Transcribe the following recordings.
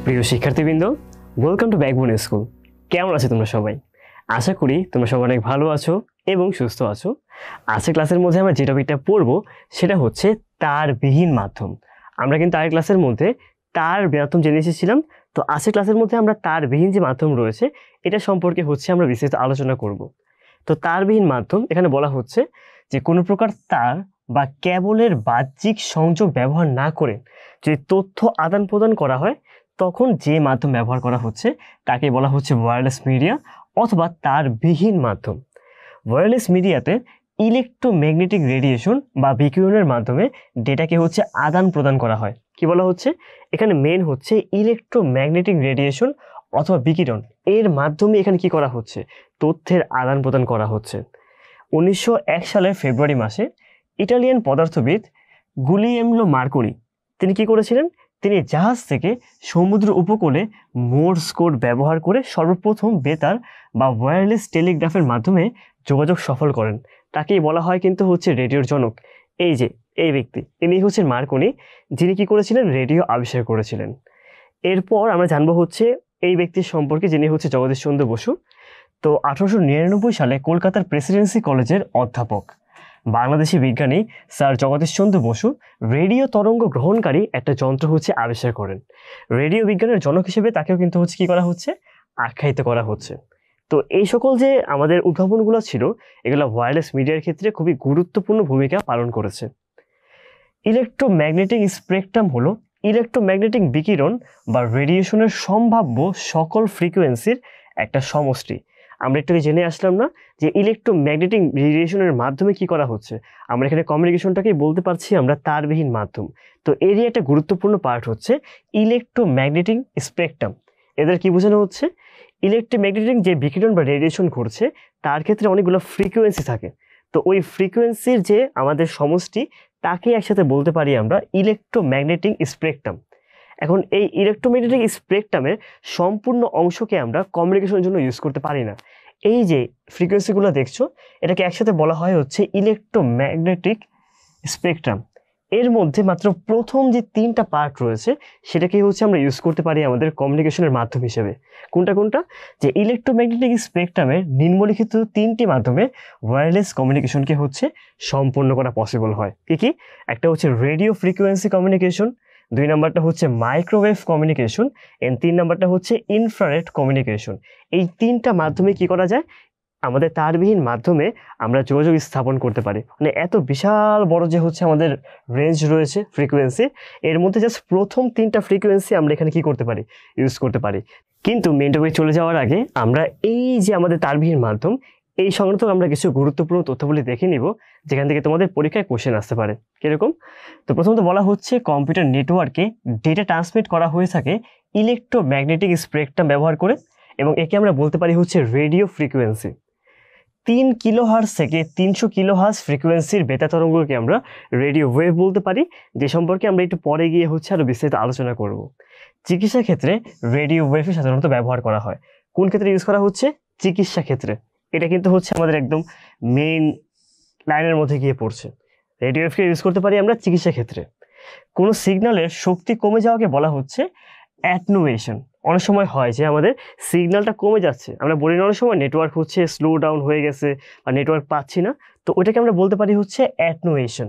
প্রিয় শিক্ষার্থীবৃন্দ, welcome to backbone school. কেমন আছো তোমরা সবাই? আশা করি তোমরা সবাই অনেক ভালো আছো এবং সুস্থ আছো। আজকের ক্লাসের মধ্যে আমরা যে টপিকটা পড়বো সেটা হচ্ছে তারবিহীন মাধ্যম। আমরা কিন্তু আগের ক্লাসের মধ্যে তার মাধ্যম জেনে এসেছিলাম। তো আজকের ক্লাসের মধ্যে আমরা তারবিহীন যে মাধ্যম রয়েছে এটা সম্পর্কে আমরা বিস্তারিত আলোচনা করব। তো তারবিহীন মাধ্যম এখানে বলা হচ্ছে যে কোনো প্রকার তার বা কেবলের বাহ্যিক সংযোগ ব্যবহার না করে যদি তথ্য আদান প্রদান করা হয় তখন যে মাধ্যম ব্যবহার করা হচ্ছে তাকে বলা হচ্ছে ওয়্যারলেস মিডিয়া অথবা তারবিহীন মাধ্যম। ওয়্যারলেস মিডিয়াতে ইলেকট্রোম্যাগনেটিক রেডিয়েশন বা বিকিরণের মাধ্যমে ডেটাকে আদান প্রদান করা হয়। কি বলা হচ্ছে এখানে মেন হচ্ছে ইলেকট্রোম্যাগনেটিক রেডিয়েশন অথবা বিকিরণ, এর মাধ্যমে এখানে কি করা হচ্ছে? তথ্যের আদান প্রদান করা হচ্ছে। 1901 সালের ফেব্রুয়ারি মাসে ইটালিয়ান পদার্থবিদ গুলিয়েমো মার্কনি তিনি কি করেছিলেন? তিনি জাহাজ থেকে সমুদ্র উপকূলে মোর্স কোড ব্যবহার করে সর্বপ্রথম বেতার বা ওয়্যারলেস টেলিগ্রাফের মাধ্যমে যোগাযোগ সফল করেন। তাকেই বলা হয় কিন্তু রেডিওর জনক। এই ব্যক্তি ইনি হচ্ছেন মার্কনি, যিনি কি করেছিলেন? রেডিও আবিষ্কার করেছিলেন। এরপর আমরা জানবো এই ব্যক্তির সম্পর্কে, যিনি জগদীশচন্দ্র বসু। তো 1899 সালে কলকাতার প্রেসিডেন্সি কলেজের অধ্যাপক বাংলাদেশি বিজ্ঞানী স্যার জগদীশচন্দ্র বসু রেডিও তরঙ্গ গ্রহণকারী একটা যন্ত্র আবিষ্কার করেন। রেডিও বিজ্ঞানের জনক হিসেবে তাকেও কিন্তু কি করা হচ্ছে? আখ্যায়িত করা হচ্ছে। তো এই সকল যে আমাদের উদ্ভাবনগুলো ছিল এগুলো ওয়্যারলেস মিডিয়ার ক্ষেত্রে খুবই গুরুত্বপূর্ণ ভূমিকা পালন করেছে। ইলেকট্রোম্যাগনেটিক স্পেকট্রাম হলো ইলেকট্রোম্যাগনেটিক বিকিরণ বা রেডিয়েশনের সম্ভাব্য সকল ফ্রিকোয়েন্সির একটা সমষ্টি। আমরা একটু জেনে আসলাম না যে ইলেকট্রোম্যাগনেটিক রেডিয়েশনের মাধ্যমে কি করা হচ্ছে? আমরা এখানে কমিউনিকেশনটাকেই বলতে পারছি আমরা তারবিহীন মাধ্যম। তো এরই একটা গুরুত্বপূর্ণ পার্ট হচ্ছে ইলেকট্রোম্যাগনেটিক স্পেকট্রাম। এদের কি বোঝানো হচ্ছে? ইলেকট্রোম্যাগনেটিক যে বিকিরণ বা রেডিয়েশন ঘটছে তার ক্ষেত্রে অনেকগুলো ফ্রিকোয়েন্সি থাকে। তো ওই ফ্রিকোয়েন্সির যে আমাদের সমষ্টি তাকে একসাথে বলতে পারি আমরা ইলেকট্রোম্যাগনেটিক স্পেকট্রাম। এখন এই ইলেকট্রোম্যাগনেটিক স্পেকট্রামের সম্পূর্ণ অংশকে আমরা কমিউনিকেশনের জন্য ইউজ করতে পারি না। এই যে ফ্রিকোয়েন্সিগুলো দেখছো এটাকে একসাথে বলা হয় ইলেকট্রোম্যাগনেটিক স্পেকট্রাম। এর মধ্যে মাত্র প্রথম যে 3টা পার্ট রয়েছে সেটাকেই আমরা ইউজ করতে পারি আমাদের কমিউনিকেশনের মাধ্যম হিসেবে। কোনটা? যে ইলেকট্রোম্যাগনেটিক স্পেকট্রামের নিম্নলিখিত 3টি মাধ্যমে ওয়্যারলেস কমিউনিকেশনকে সম্পন্ন করা পসিবল হয়। কি? একটা রেডিও ফ্রিকোয়েন্সি কমিউনিকেশন, 2 নাম্বারটা মাইক্রোওয়েভ কমিউনিকেশন, এন্ড 3 নাম্বারটা ইনফ্রারেড কমিউনিকেশন। এই 3টা মাধ্যমে কি করা যায়? আমাদের তারবিহীন মাধ্যমে আমরা যোগাযোগ স্থাপন করতে পারি। মানে এত বিশাল বড় যে আমাদের রেঞ্জ রয়েছে ফ্রিকোয়েন্সি, এর মধ্যে জাস্ট প্রথম 3টা ফ্রিকোয়েন্সি আমরা এখানে কি করতে পারি? ইউজ করতে পারি। কিন্তু মেইন টপিকে চলে যাওয়ার আগে আমরা এই যে আমাদের তারবিহীন মাধ্যম এই সংক্রান্ত আমরা কিছু গুরুত্বপূর্ণ তথ্যগুলি দেখে নিব, যেখান থেকে তোমাদের পরীক্ষায় কোশ্চেন আসতে পারে। কিরকম? তো প্রথমত বলা হচ্ছে কম্পিউটার নেটওয়ার্কে ডেটা ট্রান্সমিট করা হয়ে থাকে ইলেকট্রোম্যাগনেটিক স্পেকট্রাম ব্যবহার করে, এবং একে আমরা বলতে পারি রেডিও ফ্রিকোয়েন্সি। 3 কিলোহার্জ থেকে 300 কিলোহার্জ ফ্রিকোয়েন্সির বেতা তরঙ্গকে আমরা রেডিও ওয়েভ বলতে পারি, যে সম্পর্কে আমরা একটু পরে গিয়ে আরো বিস্তারিত আলোচনা করব। চিকিৎসা ক্ষেত্রে রেডিও ওয়েভ সাধারণত ব্যবহার করা হয়। কোন ক্ষেত্রে ইউজ করা হচ্ছে? চিকিৎসা ক্ষেত্রে। এটা কিন্তু আমাদের একদম মেইন লাইনের মধ্যে গিয়ে পড়ছে। রেডিও ওয়েভকে ইউজ করতে পারি আমরা চিকিৎসা ক্ষেত্রে। কোনো সিগন্যালের শক্তি কমে যাওয়াকে বলা হচ্ছে অ্যাটেনুয়েশন। অনেক সময় হয় যে আমাদের সিগন্যালটা কমে যাচ্ছে, আমরা বলি না অনেক সময় নেটওয়ার্ক স্লো ডাউন হয়ে গেছে বা নেটওয়ার্ক পাচ্ছি না, তো ওইটাকে আমরা বলতে পারি অ্যাটেনুয়েশন।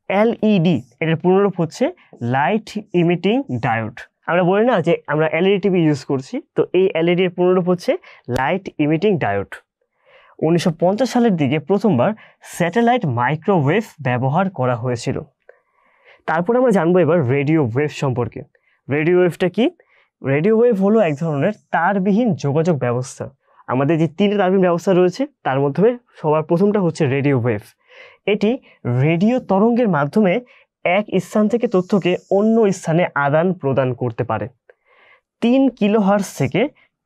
এলইডি এটার পূর্ণরূপ লাইট ইমিটিং ডায়োড। আমরা বলি না যে আমরা এলইডি টিভি ইউজ করছি, তো এই এলইডি এর পূর্ণরূপ লাইট ইমিটিং ডায়োড। 1950 সালের দিকে প্রথমবার স্যাটেলাইট মাইক্রোওয়েভ ব্যবহার করা হয়েছিল। তারপর আমরা জানবো এবার রেডিও ওয়েভ সম্পর্কে। রেডিও ওয়েভটা কি? রেডিও ওয়েভ হলো এক ধরনের তারবিহীন যোগাযোগ ব্যবস্থা। আমাদের যে 3টা তারবিহীন ব্যবস্থা রয়েছে তার মধ্যে সবার প্রথমটা রেডিও ওয়েভ। এটি রেডিও তরঙ্গের মাধ্যমে এক স্থান থেকে তথ্যকে অন্য স্থানে আদান প্রদান করতে পারে। 3 কিলোহার্জ থেকে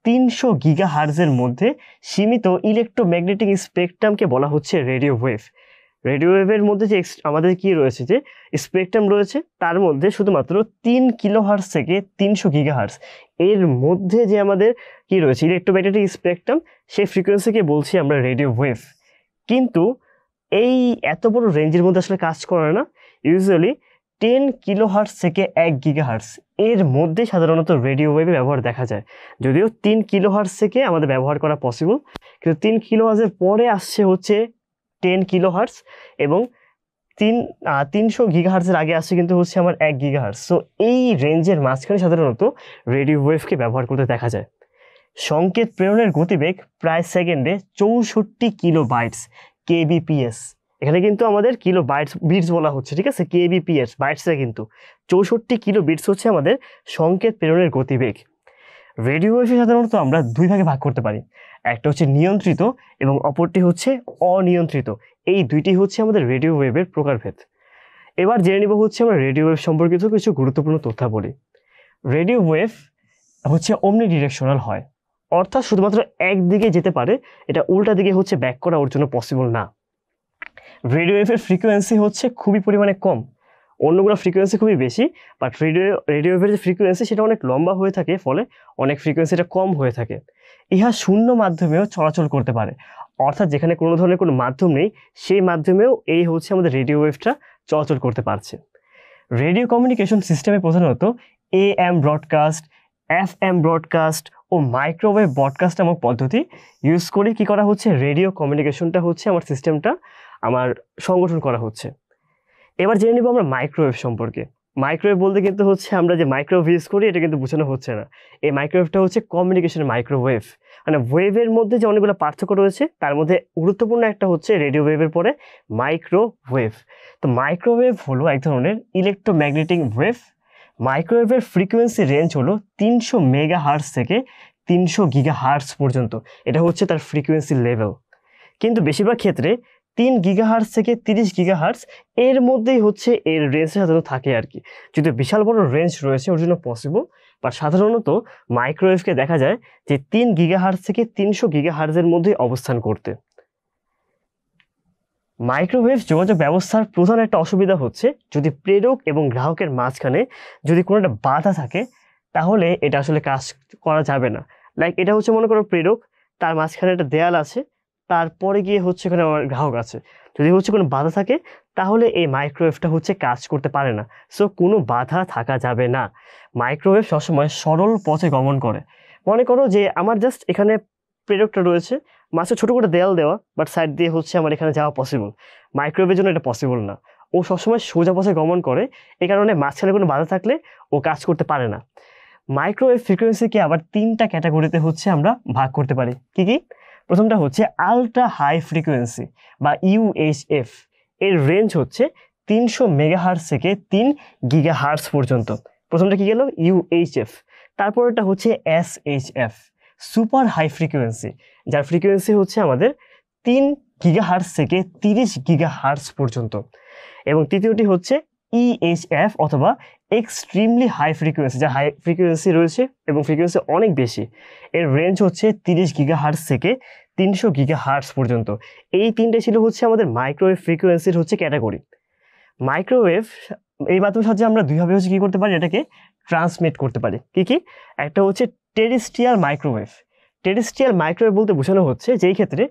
300 গিগাহার্জের মধ্যে সীমিত ইলেকট্রোম্যাগনেটিক স্পেকট্রামকে বলা হচ্ছে রেডিও ওয়েভ। রেডিও ওয়েভের মধ্যে যে আমাদের কি রয়েছে, যে স্পেকট্রাম রয়েছে তার মধ্যে শুধুমাত্র 3 কিলোহার্জ থেকে 300 গিগাহার্জ এর মধ্যে যে আমাদের কি রয়েছে ইলেকট্রোম্যাগনেটিক স্পেকট্রাম, সেই ফ্রিকোয়েন্সিকে বলছি আমরা রেডিও ওয়েভ। কিন্তু এই এত বড় রেঞ্জের মধ্যে আসলে কাজ করে না। ইউজুয়ালি 10 কিলোহার্টজ থেকে 1 গিগাহার্টজ এর মধ্যে সাধারণত রেডিও ওয়েভে ব্যবহার দেখা যায়। যদিও 3 কিলোহার্টজ থেকে আমাদের ব্যবহার করা পসিবল, কিন্তু 3 কিলোহার্টজের পরে আসছে হচ্ছে 10 কিলোহার্টজ, এবং 300 গিগাহার্টজের আগে আসছে কিন্তু হচ্ছে আমার 1 গিগাহার্টজ। সো এই রেঞ্জের মাঝখানে সাধারণত রেডিও ওয়েভকে ব্যবহার করতে দেখা যায়। সংকেত প্রেরণের গতিবেগ প্রায় সেকেন্ডে 64 কিলোবাইটস কেবিপিএস। এখানে কিন্তু আমাদের কিলো বিটস বলা হচ্ছে, ঠিক আছে, কেবিপিএস বাইটসে কিন্তু 64 কিলো বিটস হচ্ছে আমাদের সংকেত প্রেরণের গতিবেগ। রেডিও ওয়েভে সাধারণত আমরা দুই ভাগে ভাগ করতে পারি, একটা হচ্ছে নিয়ন্ত্রিত এবং অপরটি হচ্ছে অনিয়ন্ত্রিত। এই দুইটি হচ্ছে আমাদের রেডিও ওয়েভের প্রকারভেদ। এবার জেনে নিব হচ্ছে আমরা রেডিও ওয়েভ সম্পর্কিত কিছু গুরুত্বপূর্ণ তথ্যাবলী। রেডিও ওয়েভ হচ্ছে অমনি ডিরেকশনাল হয়, অর্থাৎ শুধুমাত্র একদিকে যেতে পারে, এটা উল্টা দিকে হচ্ছে ব্যাক করা ওর জন্য পসিবল না। রেডিও ওয়েভের ফ্রিকোয়েন্সি হচ্ছে খুবই পরিমাণে কম, অন্যগুলো ফ্রিকোয়েন্সি খুবই বেশি, বাট রেডিও ওয়েভের যে ফ্রিকোয়েন্সি সেটা অনেক লম্বা হয়ে থাকে, ফলে অনেক ফ্রিকোয়েন্সিটা কম হয়ে থাকে। ইহা শূন্য মাধ্যমেও চলাচল করতে পারে, অর্থাৎ যেখানে কোনো ধরনের কোনো মাধ্যম নেই সেই মাধ্যমেও এই হচ্ছে আমাদের রেডিও ওয়েভটা চলাচল করতে পারছে। রেডিও কমিউনিকেশন সিস্টেমে প্রধানত AM ব্রডকাস্ট, FM ব্রডকাস্ট ও মাইক্রোওয়েভ ব্রডকাস্ট নামক পদ্ধতি ইউজ করে কি করা হচ্ছে, রেডিও কমিউনিকেশনটা হচ্ছে আমার সিস্টেমটা আমার সংগঠন করা হচ্ছে। এবার জেনে নিব আমরা মাইক্রোওয়েভ সম্পর্কে। মাইক্রোওয়েভ বলতে কিন্তু হচ্ছে আমরা যে মাইক্রোওয়েভ ইউজ করি এটা কিন্তু বোঝানো হচ্ছে না। এই মাইক্রোওয়েভটা হচ্ছে কমিউনিকেশনের মাইক্রোওয়েভ, মানে ওয়েভের মধ্যে যে অনেকগুলো পার্থক্য রয়েছে তার মধ্যে গুরুত্বপূর্ণ একটা হচ্ছে রেডিও ওয়েভের পরে মাইক্রোওয়েভ। তো মাইক্রোওয়েভ হলো এক ধরনের ইলেকট্রোম্যাগনেটিক ওয়েভ। মাইক্রোওয়েভের ফ্রিকোয়েন্সি রেঞ্জ হলো 300 মেগাহার্টজ থেকে 300 গিগাহার্টজ পর্যন্ত, এটা হচ্ছে তার ফ্রিকোয়েন্সি লেভেল। কিন্তু বেশিরভাগ ক্ষেত্রে 3 গিগাহার্টজ থেকে 30 গিগাহার্টজ এর মধ্যেই হচ্ছে এর রেঞ্জ সাধারণত থাকে আর কি। যদি বিশাল বড় রেঞ্জ রয়েছে ওর জন্য পসিবল, বা সাধারণত মাইক্রোওয়েভকে দেখা যায় যে 3 গিগাহার্টজ থেকে 300 গিগাহার্টজের মধ্যেই অবস্থান করতে। মাইক্রোওয়েভ যোগাযোগ ব্যবস্থার প্রধান একটা অসুবিধা হচ্ছে যদি প্রেরক এবং গ্রাহকের মাঝখানে যদি কোনো একটা বাধা থাকে তাহলে এটা আসলে কাজ করা যাবে না। লাইক এটা হচ্ছে মনে করো প্রেরক, তার মাঝখানে একটা দেয়াল আছে, তারপরে গিয়ে হচ্ছে এখানে আমার গ্রাহক আছে, যদি হচ্ছে কোনো বাধা থাকে তাহলে এই মাইক্রোওয়েভটা হচ্ছে কাজ করতে পারে না। সো কোনো বাধা থাকা যাবে না। মাইক্রোওয়েভ সবসময় সরল পথে গমন করে। মনে করো যে আমার জাস্ট এখানে প্রেরকটা রয়েছে, মাঝে ছোটো করে দেয়াল দেওয়া, বাট সাইড দিয়ে হচ্ছে আমার এখানে যাওয়া পসিবল। মাইক্রোওয়েভের জন্য এটা পসিবল না, ও সবসময় সোজা পথে গমন করে, এই কারণে মাঝখানে কোনো বাধা থাকলে ও কাজ করতে পারে না। মাইক্রোওয়েভ ফ্রিকোয়েন্সিকে আবার 3টা ক্যাটাগরিতে হচ্ছে আমরা ভাগ করতে পারি। কি কি? প্রথমটা হচ্ছে আলট্রা হাই ফ্রিকোয়েন্সি বা UHF। এর রেঞ্জ হচ্ছে 300 মেগাহার্টজ থেকে 3 গিগাহার্টজ পর্যন্ত। প্রথমটা কি গেল? UHF। তারপরটা হচ্ছে SHF, সুপার হাই ফ্রিকোয়েন্সি, যার ফ্রিকোয়েন্সি হচ্ছে আমাদের 3 গিগাহার্টজ থেকে 30 গিগাহার্টজ পর্যন্ত। এবং তৃতীয়টি হচ্ছে EHF অথবা এক্সট্রিমলি হাই ফ্রিকোয়েন্সি, যা হাই ফ্রিকোয়েন্সি রয়েছে এবং ফ্রিকোয়েন্সি অনেক বেশি। এর রেঞ্জ হচ্ছে 30 গিগাহার্টজ থেকে 300 গিগাহার্টজ পর্যন্ত। এই তিনটে ছিল হচ্ছে আমাদের মাইক্রোওয়েভ ফ্রিকোয়েন্সির হচ্ছে ক্যাটাগরি। মাইক্রোওয়েভ এই মাধ্যমের সাহায্যে আমরা দুইভাবে হচ্ছে কী করতে পারি, এটাকে ট্রান্সমিট করতে পারি। কি কি? একটা হচ্ছে টেরেস্ট্রিয়াল মাইক্রোওয়েভ। টেরেস্ট্রিয়াল মাইক্রোওয়েভ বলতে বোঝানো হচ্ছে যেই ক্ষেত্রে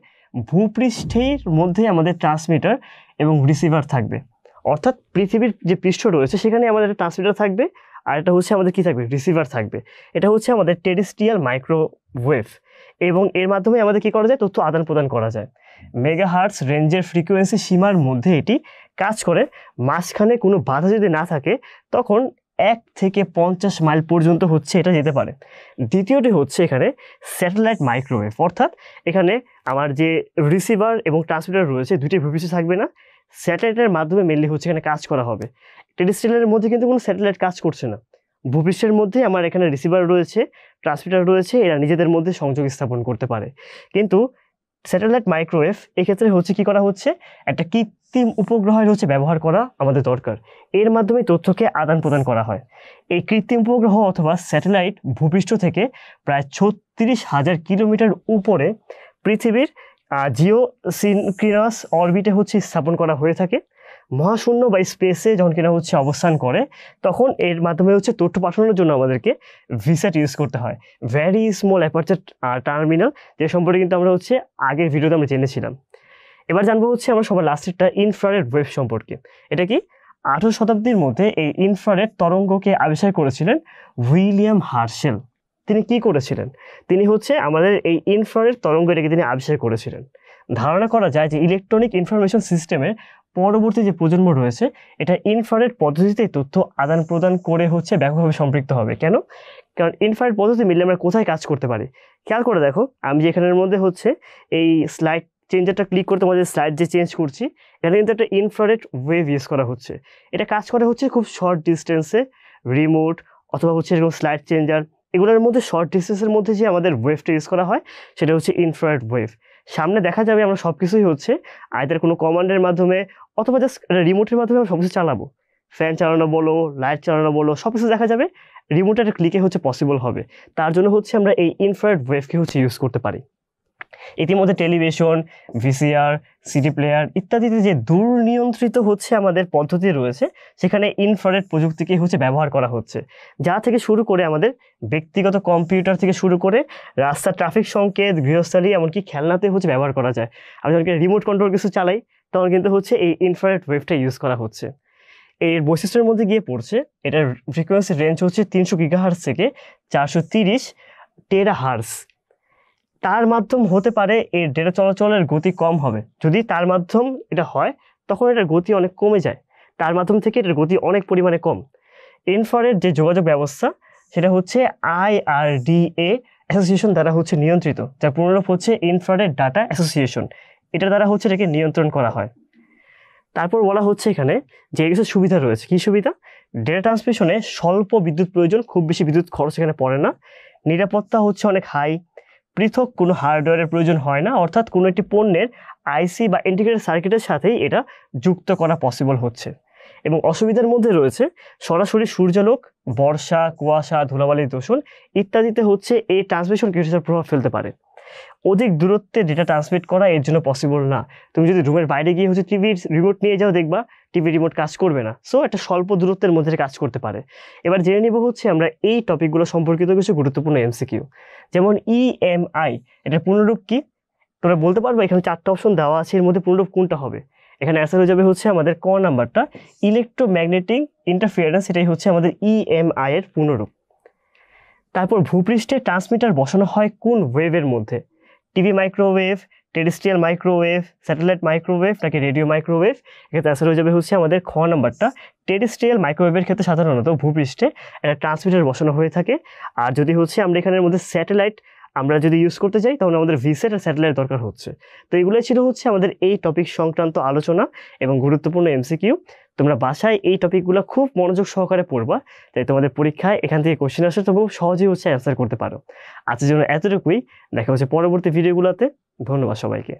ভূপৃষ্ঠের মধ্যে আমাদের ট্রান্সমিটার এবং রিসিভার থাকবে, অর্থাৎ পৃথিবীর যে পৃষ্ঠ রয়েছে সেখানে আমাদের একটা ট্রান্সমিটার থাকবে, আর এটা হচ্ছে আমাদের কি থাকবে, রিসিভার থাকবে। এটা হচ্ছে আমাদের টেরেস্ট্রিয়াল মাইক্রোওয়েভ, এবং এর মাধ্যমে আমাদের কি করা যায়, তথ্য আদান প্রদান করা যায়। মেগাহার্টজ রেঞ্জের ফ্রিকোয়েন্সি সীমার মধ্যে এটি কাজ করে। মাঝখানে কোনো বাধা যদি না থাকে তখন 1 থেকে 50 মাইল পর্যন্ত হচ্ছে এটা যেতে পারে। দ্বিতীয়টি হচ্ছে এখানে স্যাটেলাইট মাইক্রোওয়েভ, অর্থাৎ এখানে আমার যে রিসিভার এবং ট্রান্সমিটার রয়েছে দুটি ভূপৃষ্ঠে থাকবে না, স্যাটেলাইটের মাধ্যমে মেনলি হচ্ছে এখানে কাজ করা হবে। টেরেস্ট্রিয়ালের মধ্যে কিন্তু কোনো স্যাটেলাইট কাজ করছে না, ভূপৃষ্ঠের মধ্যে আমার এখানে রিসিভার রয়েছে, ট্রান্সমিটার রয়েছে, এরা নিজেদের মধ্যে সংযোগ স্থাপন করতে পারে। কিন্তু স্যাটেলাইট মাইক্রোওয়েভ এক্ষেত্রে হচ্ছে কি করা হচ্ছে, একটা কৃত্রিম উপগ্রহের হচ্ছে ব্যবহার করা আমাদের দরকার, এর মাধ্যমে তথ্যকে আদান প্রদান করা হয়। এই কৃত্রিম উপগ্রহ অথবা স্যাটেলাইট ভূপৃষ্ঠ থেকে প্রায় 36,000 কিলোমিটার উপরে পৃথিবীর জিওসিনক্রিনাস অরবিটে হচ্ছে স্থাপন করা হয়ে থাকে। মহাশূন্য বা স্পেসে যখন কিনা হচ্ছে অবস্থান করে তখন এর মাধ্যমে হচ্ছে তথ্য পাঠানোর জন্য আমাদেরকে ভিস্যাট ইউজ করতে হয়, ভেরি স্মল অ্যাপারচার টার্মিনাল, যে সম্পর্কে কিন্তু আমরা হচ্ছে আগের ভিডিওতে আমরা জেনেছিলাম। এবার জানবো হচ্ছে আমরা সবার লাস্টেরটা ইনফ্রারেড ওয়েভ সম্পর্কে। এটা কি? 18 শতাব্দীর মধ্যে এই ইনফ্রারেড তরঙ্গকে আবিষ্কার করেছিলেন উইলিয়াম হার্শেল। তিনি কি করেছিলেন? তিনি হচ্ছে আমাদের এই ইনফ্রারেড তরঙ্গটাকে তিনি আবিষ্কার করেছিলেন। ধারণা করা যায় যে ইলেকট্রনিক ইনফরমেশন সিস্টেমের পরবর্তী যে প্রজন্ম রয়েছে এটা ইনফ্রারেড পদ্ধতিতে তথ্য আদান প্রদান করে হচ্ছে ব্যাপকভাবে সম্পৃক্ত হবে। কেন? কারণ ইনফ্রারেড পদ্ধতি মিললে আমরা কোথায় কাজ করতে পারি? খেয়াল করে দেখো, আমি যে এখানের মধ্যে হচ্ছে এই স্লাইড চেঞ্জারটা ক্লিক করতে আমাদের স্লাইড যে চেঞ্জ করছি, এখানে কিন্তু একটা ইনফ্রারেড ওয়েভ ইউজ করা হচ্ছে। এটা কাজ করে হচ্ছে খুব শর্ট ডিস্টেন্সে, রিমোট অথবা হচ্ছে এরকম স্লাইড চেঞ্জার, এগুলোর মধ্যে শর্ট ডিস্টেন্সের মধ্যে যে আমাদের ওয়েভটা ইউজ করা হয় সেটা হচ্ছে ইনফ্রারেড ওয়েভ। সামনে দেখা যাবে আমরা সব কিছুই হচ্ছে আইদার কোনো কমান্ডের মাধ্যমে অথবা জাস্ট রিমোটের মাধ্যমে আমরা সব কিছু চালাবো। ফ্যান চালানো বলো, লাইট চালানো বলো, সব কিছু দেখা যাবে রিমোটের ক্লিকে হচ্ছে পসিবল হবে। তার জন্য হচ্ছে আমরা এই ইনফ্রারেড ওয়েভকে হচ্ছে ইউজ করতে পারি। ইতিমধ্যে টেলিভিশন, ভিসিআর, সিডি প্লেয়ার ইত্যাদিতে যে দূরনিয়ন্ত্রিত হচ্ছে আমাদের পদ্ধতি রয়েছে সেখানে ইনফ্রারেড প্রযুক্তিকে হচ্ছে ব্যবহার করা হচ্ছে। যা থেকে শুরু করে আমাদের ব্যক্তিগত কম্পিউটার থেকে শুরু করে রাস্তার ট্রাফিক সংকেত, গৃহস্থালী এমনকি খেলনাতে হচ্ছে ব্যবহার করা যায়। আমরা যখন রিমোট কন্ট্রোল কিছু চালাই তখন কিন্তু হচ্ছে এই ইনফ্রারেড ওয়েভটা ইউজ করা হচ্ছে। এর বৈশিষ্ট্যের মধ্যে গিয়ে পড়ছে এটার ফ্রিকোয়েন্সি রেঞ্জ হচ্ছে 300 গিগাহার্জ থেকে 430 টেরাহার্জ। তার মাধ্যম হতে পারে এর ডেটা চলাচলের গতি কম হবে। যদি তার মাধ্যম এটা হয় তখন এটার গতি অনেক কমে যায়, তার মাধ্যম থেকে এটার গতি অনেক পরিমাণে কম। ইনফ্রারেড যে যোগাযোগ ব্যবস্থা সেটা হচ্ছে IRDA অ্যাসোসিয়েশন দ্বারা হচ্ছে নিয়ন্ত্রিত, যার পুনরূপ হচ্ছে ইনফ্রারেড ডাটা অ্যাসোসিয়েশন। এটার দ্বারা হচ্ছে এটাকে নিয়ন্ত্রণ করা হয়। তারপর বলা হচ্ছে এখানে যে কিছু সুবিধা রয়েছে। কি সুবিধা? ডেটা ট্রান্সমিশনে স্বল্প বিদ্যুৎ প্রয়োজন, খুব বেশি বিদ্যুৎ খরচ এখানে পড়ে না। নিরাপত্তা হচ্ছে অনেক হাই, পৃথক কোনো হার্ডওয়্যারের প্রয়োজন হয় না, অর্থাৎ কোনো একটি পণ্যের আইসি বা ইন্টিগ্রেটেড সার্কিটের সাথেই এটা যুক্ত করা পসিবল হচ্ছে। এবং অসুবিধার মধ্যে রয়েছে সরাসরি সূর্যালোক, বর্ষা, কুয়াশা, ধুলাবালি দূষণ ইত্যাদিতে হচ্ছে এই ট্রান্সমিশন কিছুটা প্রভাব ফেলতে পারে। অধিক দূরত্বে ডেটা ট্রান্সমিট করা এর জন্য পসিবল না। তুমি যদি রুমের বাইরে গিয়ে হচ্ছে টিভির রিমোট নিয়ে যাও, দেখবা টিভি রিমোট কাজ করবে না। সো একটা স্বল্প দূরত্বের মধ্যে কাজ করতে পারে। এবার জেনে নিব হচ্ছে আমরা এই টপিকগুলো সম্পর্কিত কিছু গুরুত্বপূর্ণ এমসিকিউ। যেমন EMI, এটার পুনরূপ কি? তোমরা বলতে পারবে? এখানে 4টা অপশন দেওয়া আছে, এর মধ্যে পুনরূপ কোনটা হবে? এখানে অ্যান্সার হয়ে যাবে হচ্ছে আমাদের ক নাম্বারটা, ইলেকট্রোম্যাগনেটিক ইন্টারফিয়ারেন্স। এটাই হচ্ছে আমাদের EMI এর পুনরূপ। তারপর ভূপৃষ্ঠে ট্রান্সমিটার বসানো হয় কোন ওয়েভের মধ্যে? TV microwave, terrestrial microwave, satellite microwave নাকি রেডিও মাইক্রোওয়েভ? এক্ষেত্রে অ্যান্সার হয়ে যাবে হচ্ছে আমাদের খ নাম্বারটা, টেরেস্ট্রিয়াল মাইক্রোওয়েভের ক্ষেত্রে সাধারণত ভূপৃষ্ঠে একটা ট্রান্সমিটার বসানো হয়ে থাকে। আর যদি হচ্ছে আমরা এখানের মধ্যে স্যাটেলাইট আমরা যদি ইউজ করতে চাই তাহলে আমাদের ভিসেট আর স্যাটেলাইট দরকার হচ্ছে। তো এগুলোই ছিল হচ্ছে আমাদের এই টপিক সংক্রান্ত আলোচনা এবং গুরুত্বপূর্ণ এমসিকিউ। তোমরা বাসায় এই টপিকগুলো খুব মনোযোগ সহকারে পড়বা, তাই তোমাদের পরীক্ষায় এখান থেকে কোশ্চেন আসে তবু সহজেই হচ্ছে অ্যান্সার করতে পারো। আজকের জন্য এতটুকুই, দেখা হচ্ছে পরবর্তী ভিডিওগুলোতে। ধন্যবাদ সবাইকে।